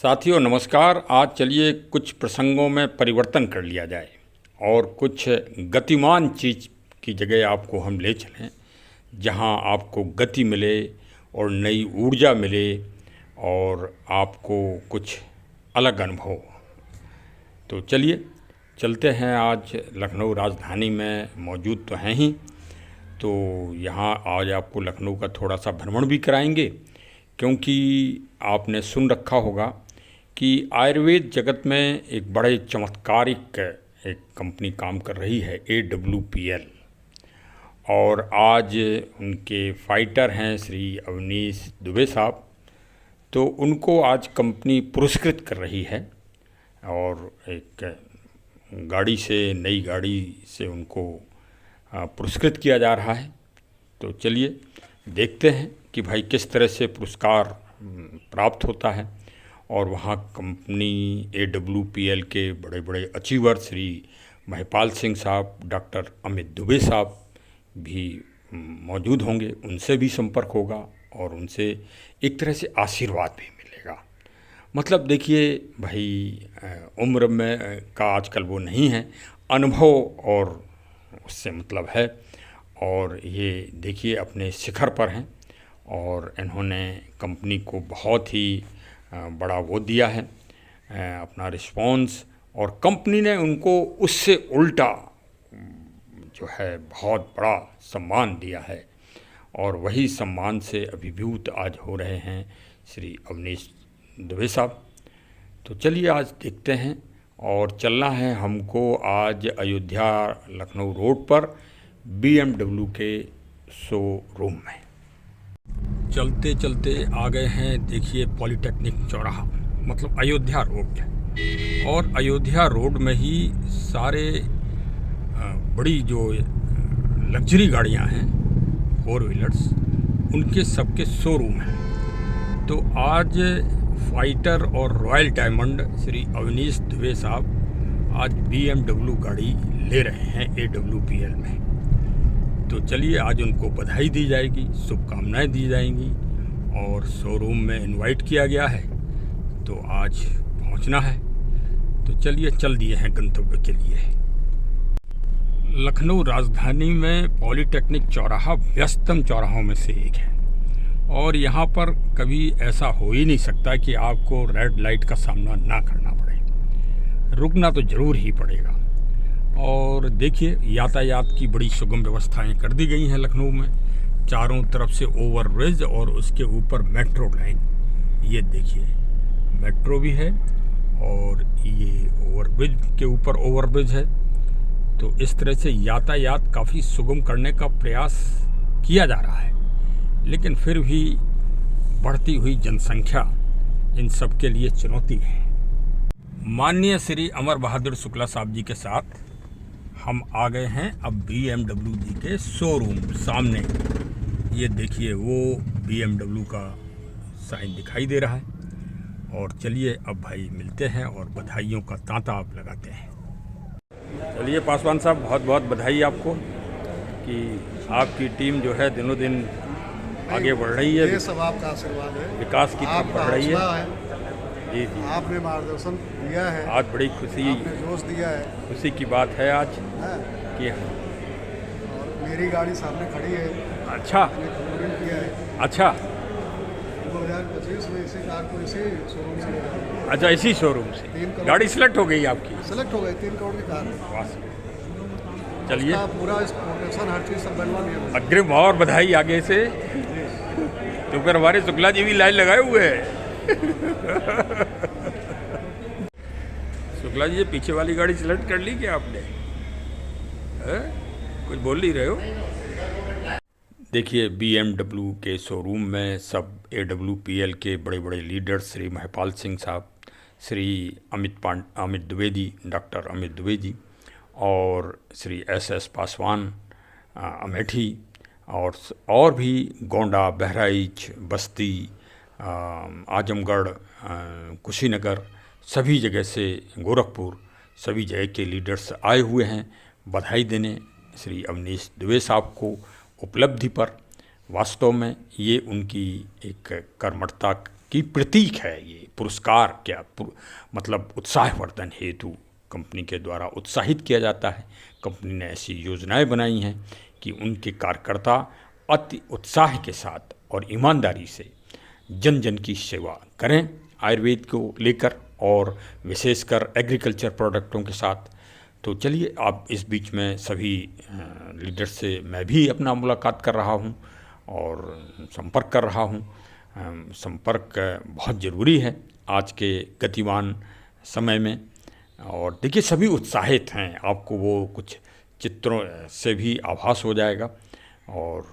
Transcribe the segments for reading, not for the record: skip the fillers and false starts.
साथियों नमस्कार। आज चलिए कुछ प्रसंगों में परिवर्तन कर लिया जाए और कुछ गतिमान चीज़ की जगह आपको हम ले चलें, जहां आपको गति मिले और नई ऊर्जा मिले और आपको कुछ अलग अनुभव हो। तो चलिए चलते हैं। आज लखनऊ राजधानी में मौजूद तो हैं ही, तो यहाँ आज आपको लखनऊ का थोड़ा सा भ्रमण भी कराएंगे, क्योंकि आपने सुन रखा होगा कि आयुर्वेद जगत में एक बड़े चमत्कारिक एक कंपनी काम कर रही है, AWPL। और आज उनके फाइटर हैं श्री अवनीश दुबे साहब, तो उनको आज कंपनी पुरस्कृत कर रही है और एक गाड़ी से, नई गाड़ी से उनको पुरस्कृत किया जा रहा है। तो चलिए देखते हैं कि भाई किस तरह से पुरस्कार प्राप्त होता है। और वहाँ कंपनी AWPL के बड़े बड़े अचीवर श्री महिपाल सिंह साहब, डॉक्टर अमित दुबे साहब भी मौजूद होंगे। उनसे भी संपर्क होगा और उनसे एक तरह से आशीर्वाद भी मिलेगा। मतलब देखिए भाई, उम्र में का आजकल वो नहीं है, अनुभव और उससे मतलब है। और ये देखिए अपने शिखर पर हैं और इन्होंने कंपनी को बहुत ही बड़ा वो दिया है, अपना रिस्पॉन्स, और कंपनी ने उनको उससे उल्टा जो है बहुत बड़ा सम्मान दिया है। और वही सम्मान से अभिभूत आज हो रहे हैं श्री अवनीश दुबे साहब। तो चलिए आज देखते हैं। और चलना है हमको आज अयोध्या लखनऊ रोड पर BMW के शोरूम में। चलते चलते आ गए हैं, देखिए पॉलीटेक्निक चौराहा, मतलब अयोध्या रोड। और अयोध्या रोड में ही सारे बड़ी जो लग्जरी गाड़ियां हैं, 4 व्हीलर्स, उनके सबके शोरूम हैं। तो आज फाइटर और रॉयल डायमंड श्री अवनीश दुबे साहब आज BMW गाड़ी ले रहे हैं AWPL में। तो चलिए आज उनको बधाई दी जाएगी, शुभकामनाएं दी जाएंगी और शोरूम में इनवाइट किया गया है, तो आज पहुंचना है। तो चलिए चल दिए हैं गंतव्य के लिए। लखनऊ राजधानी में पॉलीटेक्निक चौराहा व्यस्ततम चौराहों में से एक है और यहाँ पर कभी ऐसा हो ही नहीं सकता कि आपको रेड लाइट का सामना ना करना पड़े, रुकना तो ज़रूर ही पड़ेगा। और देखिए यातायात की बड़ी सुगम व्यवस्थाएं कर दी गई हैं लखनऊ में। चारों तरफ से ओवरब्रिज और उसके ऊपर मेट्रो लाइन, ये देखिए मेट्रो भी है और ये ओवरब्रिज के ऊपर ओवरब्रिज है। तो इस तरह से यातायात काफ़ी सुगम करने का प्रयास किया जा रहा है, लेकिन फिर भी बढ़ती हुई जनसंख्या इन सब के लिए चुनौती है। माननीय श्री अमर बहादुर शुक्ला साहब जी के साथ हम आ गए हैं अब BMW जी के शोरूम सामने। ये देखिए वो BMW का साइन दिखाई दे रहा है। और चलिए अब भाई मिलते हैं और बधाइयों का तांता आप लगाते हैं। चलिए पासवान साहब, बहुत बहुत बधाई आपको कि आपकी टीम जो है दिनों दिन आगे बढ़ रही है। ये सब आपका आशीर्वाद है, विकास की तरफ बढ़ रही है। जी जी, आपने मार्गदर्शन दिया है, आज बड़ी खुशी, आपने जोश दिया है, खुशी की बात है आज कि और मेरी गाड़ी सामने खड़ी है। अच्छा किया है। अच्छा 2025 में इसी कार को इसी शोरूम से लिया है। अच्छा, इसी शोरूम से 3 करोड़ गाड़ी सिलेक्ट हो गई आपकी? सेलेक्ट हो गई, 3 करोड़ की कार है। वाह, चलिए पूरा इस प्रोटेक्शन हर चीज़ सब बनवा लिया। अग्रिम और बधाई आगे से। तो फिर हमारे शुक्ला जी भी लाइन लगाए हुए हैं। शुक्ला जी, ये पीछे वाली गाड़ी सिलेक्ट कर ली क्या आपने? कुछ बोल नहीं रहे हो? देखिए BMW के शोरूम में सब AWPL के बड़े बड़े लीडर्स श्री महिपाल सिंह साहब, श्री अमित दुबे जी, डॉक्टर अमित दुबे जी, और श्री SS पासवान अमेठी, और भी गोंडा, बहराइच, बस्ती, आजमगढ़, कुशीनगर, सभी जगह से, गोरखपुर, सभी जगह के लीडर्स आए हुए हैं बधाई देने श्री अवनीश दुबे साहब को उपलब्धि पर। वास्तव में ये उनकी एक कर्मठता की प्रतीक है। ये पुरस्कार क्या मतलब उत्साहवर्धन हेतु कंपनी के द्वारा उत्साहित किया जाता है। कंपनी ने ऐसी योजनाएं बनाई हैं कि उनके कार्यकर्ता अति उत्साह के साथ और ईमानदारी से जन जन की सेवा करें आयुर्वेद को लेकर, और विशेषकर एग्रीकल्चर प्रोडक्टों के साथ। तो चलिए, आप इस बीच में सभी लीडर से मैं भी अपना मुलाकात कर रहा हूं और संपर्क कर रहा हूं। संपर्क बहुत ज़रूरी है आज के गतिमान समय में। और देखिए, सभी उत्साहित हैं, आपको वो कुछ चित्रों से भी आभास हो जाएगा। और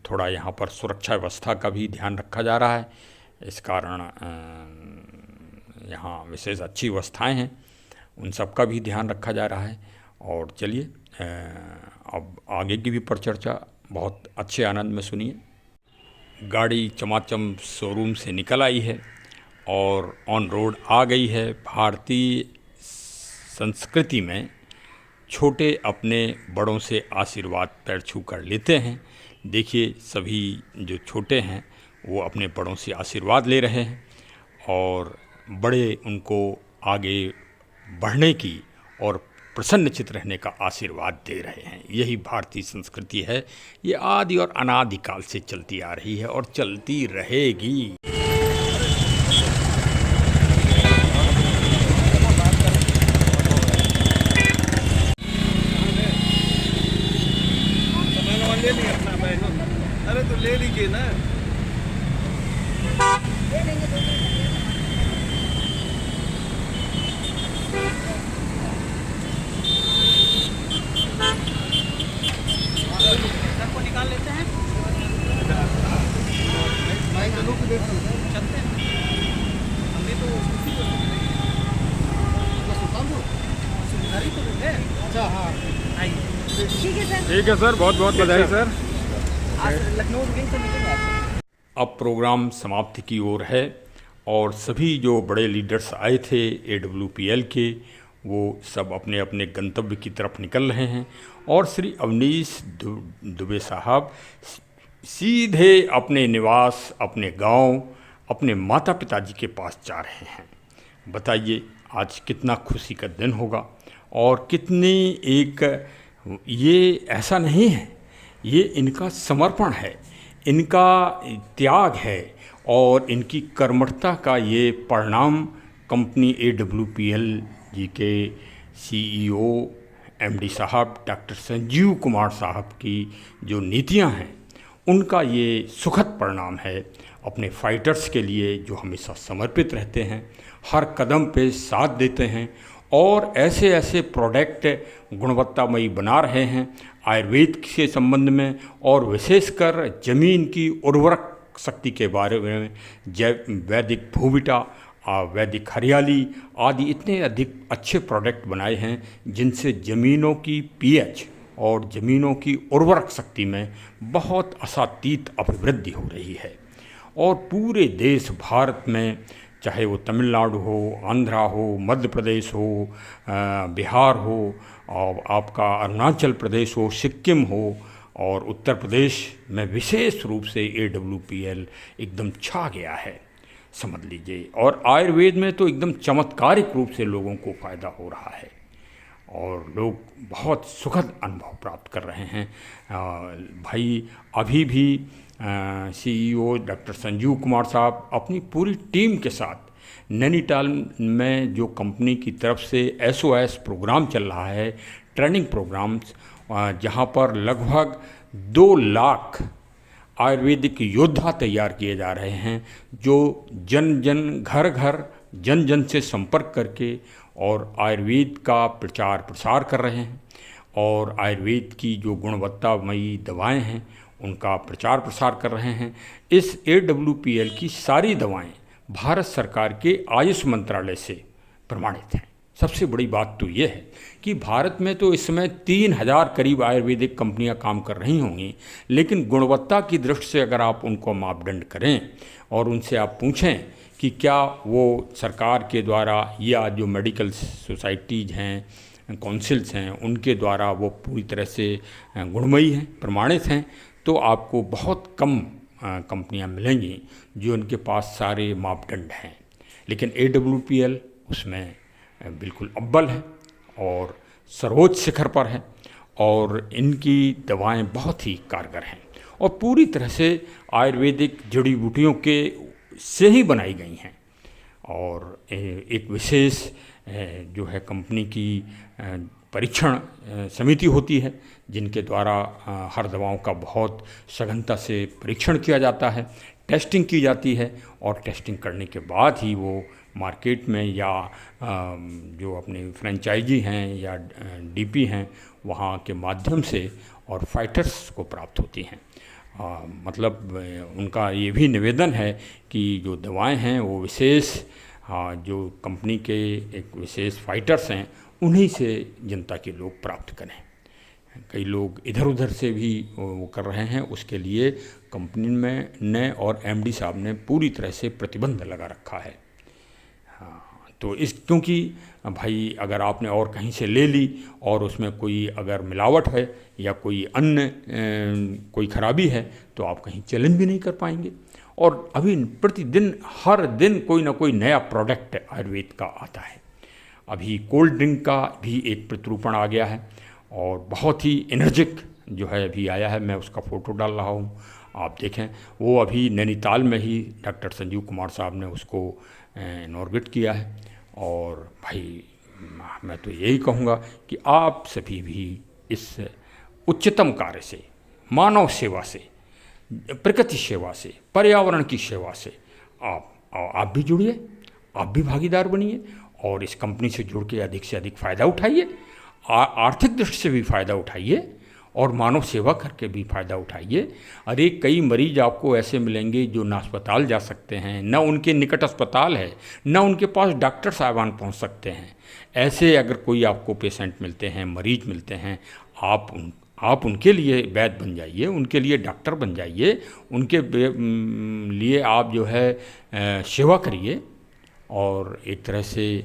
थोड़ा यहाँ पर सुरक्षा व्यवस्था का भी ध्यान रखा जा रहा है, इस कारण यहाँ विशेष अच्छी व्यवस्थाएं हैं, उन सब का भी ध्यान रखा जा रहा है। और चलिए, अब आगे की भी परिचर्चा बहुत अच्छे आनंद में सुनिए। गाड़ी चमाचम शोरूम से निकल आई है और ऑन रोड आ गई है। भारतीय संस्कृति में छोटे अपने बड़ों से आशीर्वाद पैर छू कर लेते हैं। देखिए, सभी जो छोटे हैं वो अपने बड़ों से आशीर्वाद ले रहे हैं और बड़े उनको आगे बढ़ने की और प्रसन्नचित रहने का आशीर्वाद दे रहे हैं। यही भारतीय संस्कृति है। ये आदि और अनादिकाल से चलती आ रही है और चलती रहेगी। अरे तो ले लीजिए ना। को निकाल लेते हैं, मैं चलूँ कि देख चलते हैं। हमने तो सुधारी तो है। अच्छा, हाँ आइए। ठीक है सर, बहुत बहुत बधाई सर। आज लखनऊ विंग से मीटिंग है। अब प्रोग्राम समाप्ति की ओर है और सभी जो बड़े लीडर्स आए थे AWPL के, वो सब अपने अपने गंतव्य की तरफ निकल रहे हैं। और श्री अवनीश दुबे साहब सीधे अपने निवास, अपने गांव, अपने माता पिताजी के पास जा रहे हैं। बताइए, आज कितना खुशी का दिन होगा और कितनी एक, ये ऐसा नहीं है, ये इनका समर्पण है, इनका त्याग है और इनकी कर्मठता का ये परिणाम कंपनी AWPL जी के CEO MD साहब डॉक्टर संजीव कुमार साहब की जो नीतियां हैं, उनका ये सुखद परिणाम है। अपने फाइटर्स के लिए जो हमेशा समर्पित रहते हैं, हर कदम पे साथ देते हैं और ऐसे ऐसे प्रोडक्ट गुणवत्तामयी बना रहे हैं आयुर्वेद के संबंध में, और विशेषकर ज़मीन की उर्वरक शक्ति के बारे में जैव वैदिक भूविटा, वैदिक हरियाली आदि इतने अधिक अच्छे प्रोडक्ट बनाए हैं जिनसे ज़मीनों की pH और ज़मीनों की उर्वरक शक्ति में बहुत असातीत अभिवृद्धि हो रही है। और पूरे देश भारत में, चाहे वो तमिलनाडु हो, आंध्रा हो, मध्य प्रदेश हो, बिहार हो, और आपका अरुणाचल प्रदेश हो, सिक्किम हो, और उत्तर प्रदेश में विशेष रूप से AWPL एकदम छा गया है, समझ लीजिए। और आयुर्वेद में तो एकदम चमत्कारिक रूप से लोगों को फ़ायदा हो रहा है और लोग बहुत सुखद अनुभव प्राप्त कर रहे हैं। भाई, अभी भी CEO डॉक्टर संजीव कुमार साहब अपनी पूरी टीम के साथ नैनीताल में जो कंपनी की तरफ से SOS प्रोग्राम चल रहा है, ट्रेनिंग प्रोग्राम्स, जहां पर लगभग 2 लाख आयुर्वेदिक योद्धा तैयार किए जा रहे हैं, जो जन जन घर घर जन जन से संपर्क करके और आयुर्वेद का प्रचार प्रसार कर रहे हैं और आयुर्वेद की जो गुणवत्तामयी दवाएं हैं उनका प्रचार प्रसार कर रहे हैं। इस AWPL की सारी दवाएं भारत सरकार के आयुष मंत्रालय से प्रमाणित हैं। सबसे बड़ी बात तो ये है कि भारत में तो इस समय 3000 करीब आयुर्वेदिक कंपनियां काम कर रही होंगी, लेकिन गुणवत्ता की दृष्टि से अगर आप उनको मापदंड करें और उनसे आप पूछें कि क्या वो सरकार के द्वारा या जो मेडिकल सोसाइटीज़ हैं, काउंसिल्स हैं, उनके द्वारा वो पूरी तरह से गुणमयी हैं, प्रमाणित हैं, तो आपको बहुत कम कंपनियां मिलेंगी जो उनके पास सारे मापदंड हैं, लेकिन AWPL उसमें बिल्कुल अव्वल है और सर्वोच्च शिखर पर है और इनकी दवाएं बहुत ही कारगर हैं और पूरी तरह से आयुर्वेदिक जड़ी बूटियों के से ही बनाई गई हैं। और एक विशेष जो है कंपनी की परीक्षण समिति होती है जिनके द्वारा हर दवाओं का बहुत सघनता से परीक्षण किया जाता है, टेस्टिंग की जाती है और टेस्टिंग करने के बाद ही वो मार्केट में या जो अपने फ्रेंचाइजी हैं या DP हैं वहाँ के माध्यम से और फाइटर्स को प्राप्त होती हैं। मतलब उनका ये भी निवेदन है कि जो दवाएं हैं वो विशेष जो कंपनी के एक विशेष फाइटर्स हैं उन्हीं से जनता के लोग प्राप्त करें। कई लोग इधर उधर से भी वो कर रहे हैं, उसके लिए कंपनी में ने और MD साहब ने पूरी तरह से प्रतिबंध लगा रखा है। तो इस क्योंकि भाई अगर आपने और कहीं से ले ली और उसमें कोई अगर मिलावट है या कोई अन्य कोई खराबी है तो आप कहीं चैलेंज भी नहीं कर पाएंगे। और अभी प्रतिदिन हर दिन कोई ना कोई नया प्रोडक्ट आयुर्वेद का आता है। अभी कोल्ड ड्रिंक का भी एक प्रतिरूपण आ गया है और बहुत ही एनर्जिक जो है अभी आया है, मैं उसका फ़ोटो डाल रहा हूँ, आप देखें। वो अभी नैनीताल में ही डॉक्टर संजीव कुमार साहब ने उसको इनॉर्गेट किया है। और भाई मैं तो यही कहूँगा कि आप सभी भी इस उच्चतम कार्य से, मानव सेवा से, प्रकृति सेवा से, पर्यावरण की सेवा से आप भी जुड़िए, आप भी भागीदार बनिए और इस कंपनी से जुड़ के अधिक से अधिक फ़ायदा उठाइए, आर्थिक दृष्टि से भी फ़ायदा उठाइए और मानव सेवा करके भी फ़ायदा उठाइए। अरे कई मरीज आपको ऐसे मिलेंगे जो ना अस्पताल जा सकते हैं, न उनके निकट अस्पताल है, न उनके पास डॉक्टर साहबान पहुंच सकते हैं। ऐसे अगर कोई आपको पेशेंट मिलते हैं, मरीज मिलते हैं, आप उनके लिए वैद्य बन जाइए, उनके लिए डॉक्टर बन जाइए, उनके लिए आप जो है सेवा करिए और एक तरह से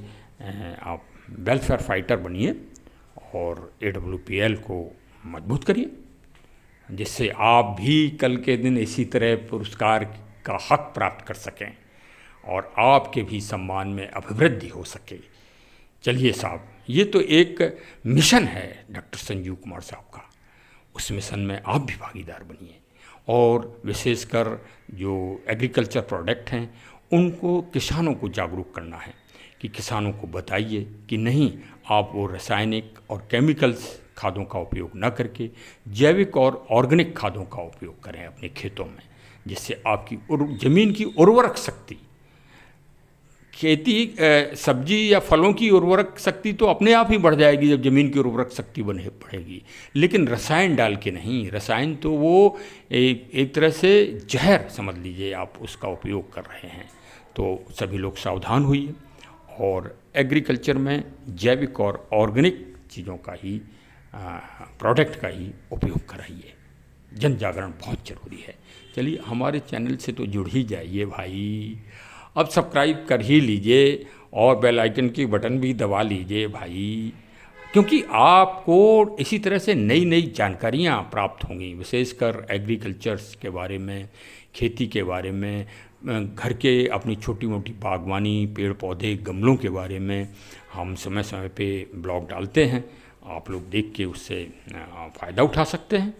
आप वेलफेयर फाइटर बनिए और AWPL को मजबूत करिए, जिससे आप भी कल के दिन इसी तरह पुरस्कार का हक प्राप्त कर सकें और आपके भी सम्मान में अभिवृद्धि हो सके। चलिए साहब, ये तो एक मिशन है डॉक्टर संजीव कुमार साहब का, उस मिशन में आप भी भागीदार बनिए और विशेषकर जो एग्रीकल्चर प्रोडक्ट हैं उनको किसानों को जागरूक करना है कि किसानों को बताइए कि नहीं, आप वो रासायनिक और केमिकल्स खादों का उपयोग न करके जैविक और ऑर्गेनिक खादों का उपयोग करें अपने खेतों में, जिससे आपकी ज़मीन की उर्वरक शक्ति, खेती सब्जी या फलों की उर्वरक शक्ति तो अपने आप ही बढ़ जाएगी जब ज़मीन की उर्वरक शक्ति बढ़ेगी। लेकिन रसायन डाल के नहीं, रसायन तो वो एक तरह से जहर समझ लीजिए आप उसका उपयोग कर रहे हैं। तो सभी लोग सावधान होइए और एग्रीकल्चर में जैविक और ऑर्गेनिक चीज़ों का ही प्रोडक्ट का ही उपयोग कराइए। जन जागरण बहुत ज़रूरी है। चलिए, हमारे चैनल से तो जुड़ ही जाइए भाई, अब सब्सक्राइब कर ही लीजिए और बेल आइकन की बटन भी दबा लीजिए भाई, क्योंकि आपको इसी तरह से नई नई जानकारियाँ प्राप्त होंगी, विशेषकर एग्रीकल्चर्स के बारे में, खेती के बारे में, घर के अपनी छोटी मोटी बागवानी, पेड़ पौधे, गमलों के बारे में हम समय समय पे ब्लॉग डालते हैं। आप लोग देख के उससे फ़ायदा उठा सकते हैं।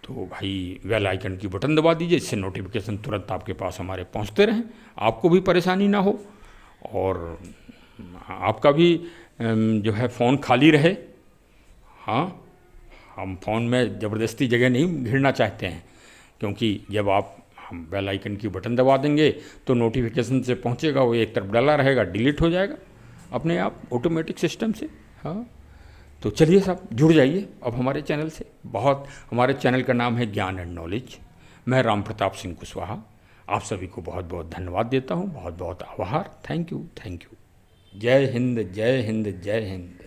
तो भाई बेल आइकन की बटन दबा दीजिए, इससे नोटिफिकेशन तुरंत आपके पास हमारे पहुंचते रहें, आपको भी परेशानी ना हो और आपका भी जो है फ़ोन खाली रहे। हाँ, हम फ़ोन में ज़बरदस्ती जगह नहीं घेरना चाहते हैं, क्योंकि जब आप हम बेल आइकन की बटन दबा देंगे तो नोटिफिकेशन से पहुंचेगा, वो एक तरफ डाला रहेगा, डिलीट हो जाएगा अपने आप ऑटोमेटिक सिस्टम से। हाँ, तो चलिए साहब, जुड़ जाइए अब हमारे चैनल से। हमारे चैनल का नाम है ज्ञान एंड नॉलेज। मैं राम प्रताप सिंह कुशवाहा आप सभी को बहुत बहुत धन्यवाद देता हूँ, बहुत बहुत आभार। Thank you. जय हिंद, जय हिंद, जय हिंद।